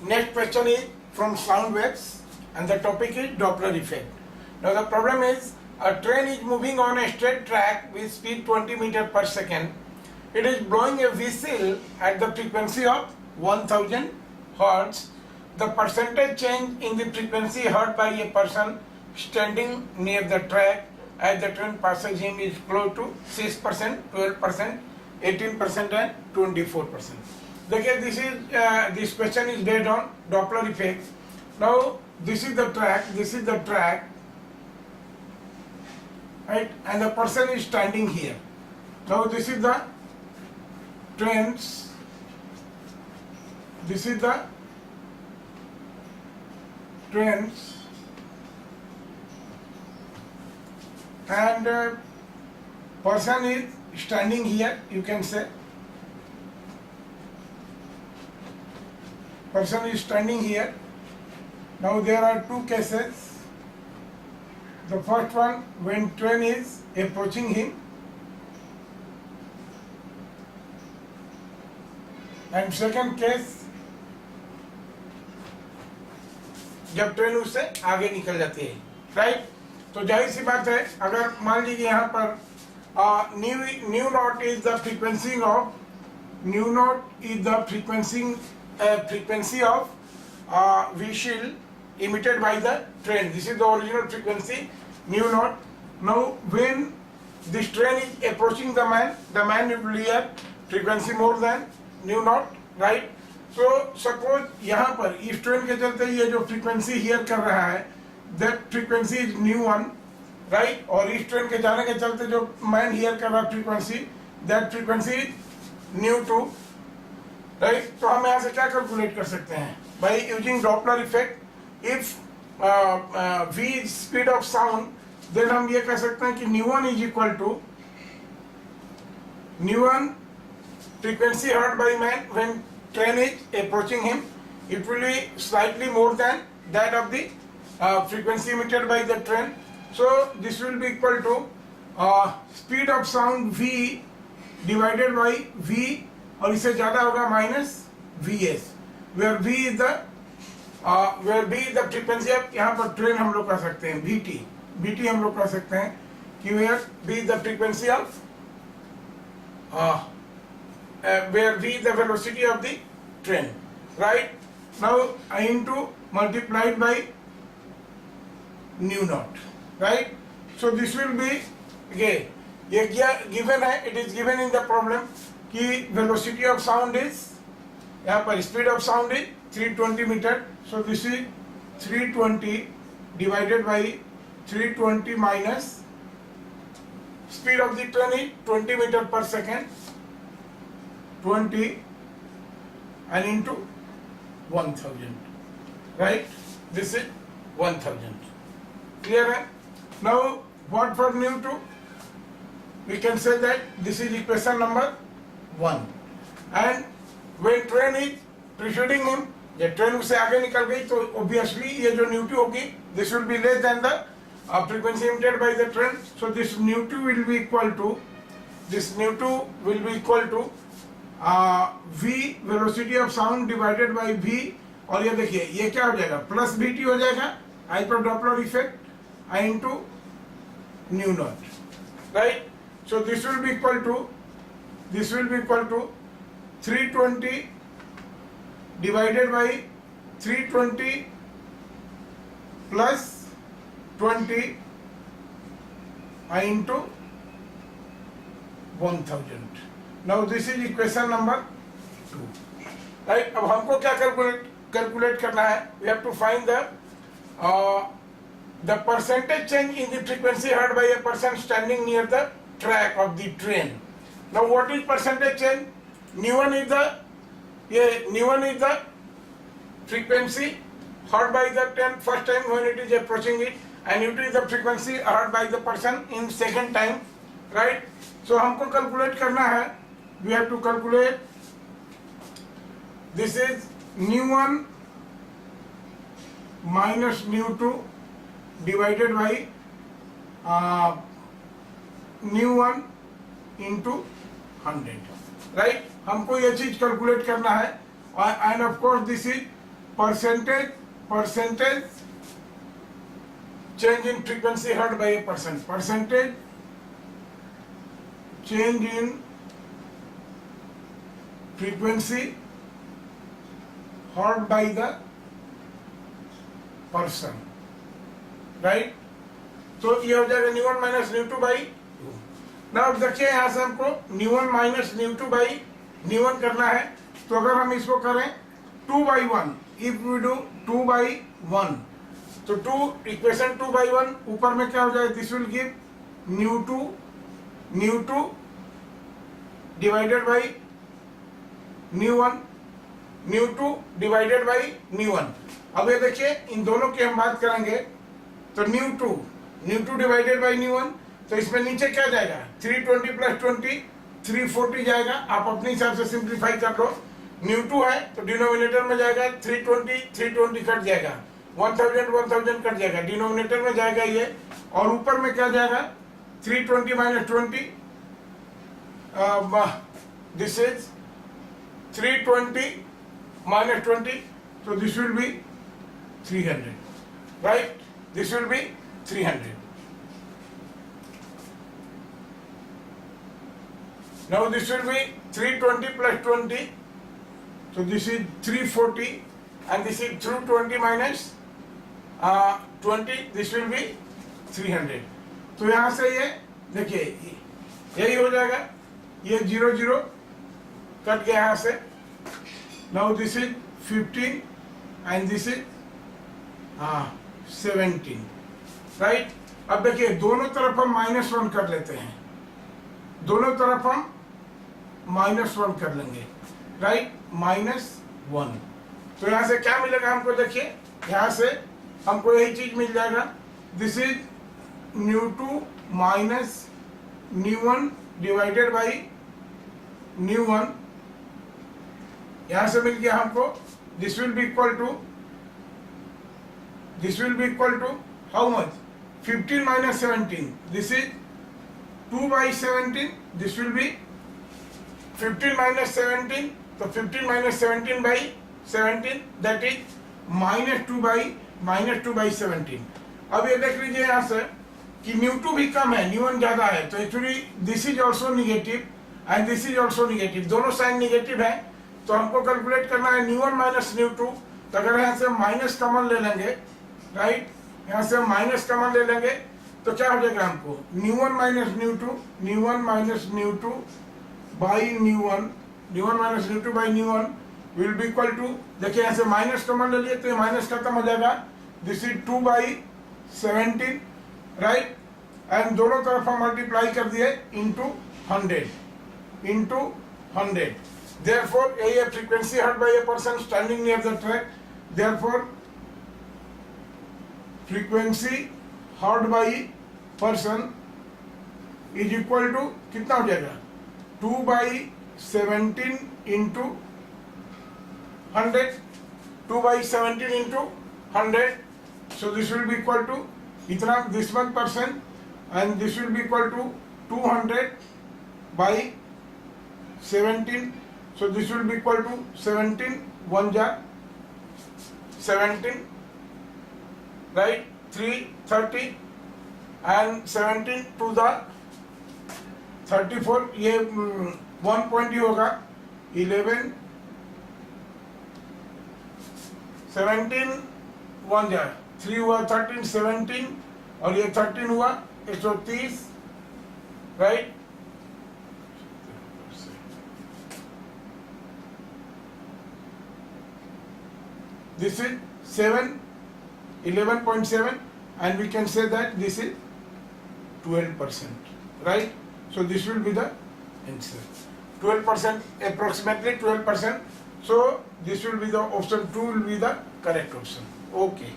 Next question is from sound waves and the topic is Doppler effect. Now the problem is a train is moving on a straight track with speed 20 meters per second. It is blowing a whistle at the frequency of 1000 hertz. The percentage change in the frequency heard by a person standing near the track as the train passes him is close to 6%, 12%, 18% and 24%. Again, this question is based on Doppler effect. Now this is the track, right? And the person is standing here. Now this is the trains. This is the trains, and person is standing here. You can say person is standing here. Now there are two cases. The first one, when train is approaching him, and second case जब train उससे आगे निकल जाती है, right? तो जाहिर सी बात है, अगर मान लीजिए यहाँ पर new not is the frequency of whistle emitted by the train. This is the original frequency, nu naught. Now when this train is approaching the man will hear frequency more than nu naught, right? So suppose यहाँ पर इस train के चलते ये जो frequency here कर रहा है, that frequency is nu1, right? और इस ट्रेन के जाने के चलते जो मैन हियर कर रहा frequency, that frequency is nu2, right? तो हम यहाँ से क्या कैलकुलेट कर सकते हैं? By using Doppler effect, if v is speed of sound, then हम ये कह सकते हैं कि nu1 is equal to nu1 frequency heard by man when train is approaching him. It will be slightly more than that of the frequency emitted by the train. So this will be equal to speed of sound v divided by v, और इससे ज़्यादा होगा minus vs, where v is the frequency of, यहाँ पर train हम लोग कह सकते हैं vt हम लोग कह सकते हैं कि where v is the frequency of where v is the velocity of the train, right? Now I into multiplied by nu naught, right? So this will be, okay, ये क्या given है, it is given in the problem कि velocity of sound is, यहाँ पर speed of sound is 320 meter. So this is 320 divided by 320 minus speed of the train is 20 meter per second, 20 and into 1000, right? This is 1000. Clear hai? Now what for nu2? We can say that this is equation number 1. And when train is preceding him, ये train उससे आगे निकल गई तो obviously ये जो nu2 होगी, this will be less than the frequency emitted by the train. So this nu2 will be equal to v velocity of sound divided by v, और ये देखिए ये क्या हो जाएगा, प्लस vt हो जाएगा as per Doppler effect, I into nu naught, right? So this will be equal to 320 divided by 320 plus 20 I into 1000. Now this is equation number 2, right? अब हमको क्या कैलकुलेट करना है? We have to find the percentage change in the frequency heard by a person standing near the track of the train. Now what is percentage change? nu1 is the frequency heard by the train first time when it is approaching it, and nu2 is the frequency heard by the person in second time, right? So हमको calculate करना है, we have to calculate, this is nu1 minus nu2 divided by nu1 into 100, right? हमको ये चीज calculate करना है, and of course this is percentage change in frequency heard by a person. Percentage change in frequency heard by the person, right? तो ये हो जाएगा new one minus nu two by two. Now देखिए यहाँ से हमको nu one minus nu two by nu one करना है। तो अगर हम इसको करें 2/1, इफ वी डू 2/1, तो 2 इक्वेशन 2/1 ऊपर में क्या हो जाएगा, this will give new two divided by new two divided by nu one. अब ये देखिए इन दोनों की हम बात करेंगे तो new two divided by nu one, तो इसमें नीचे क्या जाएगा 320 प्लस 20 340 जाएगा। आप अपने हिसाब से सिंप्लीफाई कर लो। न्यू टू है तो डिनोमिनेटर में जाएगा 320 कट जाएगा, 1000 कट जाएगा, डिनोमिनेटर में जाएगा ये। और ऊपर में क्या जाएगा 320 minus 20, this is 320 minus 20, so this will be 300, right? This will be 300. Now this will be 320 plus 20, so this is 340, and this is 220 minus 20, this will be 300. तो यहाँ से ये देखिए यही हो जाएगा, ये 0 0 कट गया यहाँ से। Now this is 15 and this is 17, right? अब देखिए दोनों तरफ हम -1 कर लेते हैं, दोनों तरफ हम -1 कर लेंगे, राइट? -1। तो यहाँ से क्या मिलेगा हमको, देखिए यहाँ से हमको यही चीज मिल जाएगा, this is nu two minus nu one divided by nu one. यहां से मिल गया हमको, this will be equal to how much, 15 minus 17, this is 2/17, this will be 15 minus 17, तो 15 माइनस 17 बाई 17, दैट इज -2/17। अब ये देख लीजिए यहाँ से कि न्यू टू भी कम है, न्यू वन ज्यादा है, तो actually this is also negative and this is also negative, दोनों साइन निगेटिव है। तो हमको कैलकुलेट करना है nu one minus nu two. तो अगर यहाँ से माइनस कॉमन ले लेंगे, राइट, यहाँ से माइनस कॉमन ले लेंगे तो क्या हो जाएगा हमको, nu one minus nu two by nu one minus nu two by nu one will be equal to, देखिए यहाँ से माइनस कॉमन ले लिए तो ये माइनस खत्म हो जाएगा, दिस इज 2/17, राइट? एंड दोनों तरफ हम मल्टीप्लाई कर दिए into 100। Therefore, a frequency heard by a person standing near the track. Therefore, frequency heard by person is equal to कितना हो जाएगा 2/17 into 100. 2/17 into 100. So this will be equal to इतना this much percent, and this will be equal to 200/17. So this will be equal to 17 1 ja 17, right? 330 and 17 to the 34, ये 1 point ही होगा, 11 17 1 जा 3 हुआ 13 17 और ये 13 हुआ 130, right? This is 11.7, and we can say that this is 12%, right? So this will be the answer, 12%, approximately 12%. So this will be the option 2 will be the correct option. Okay.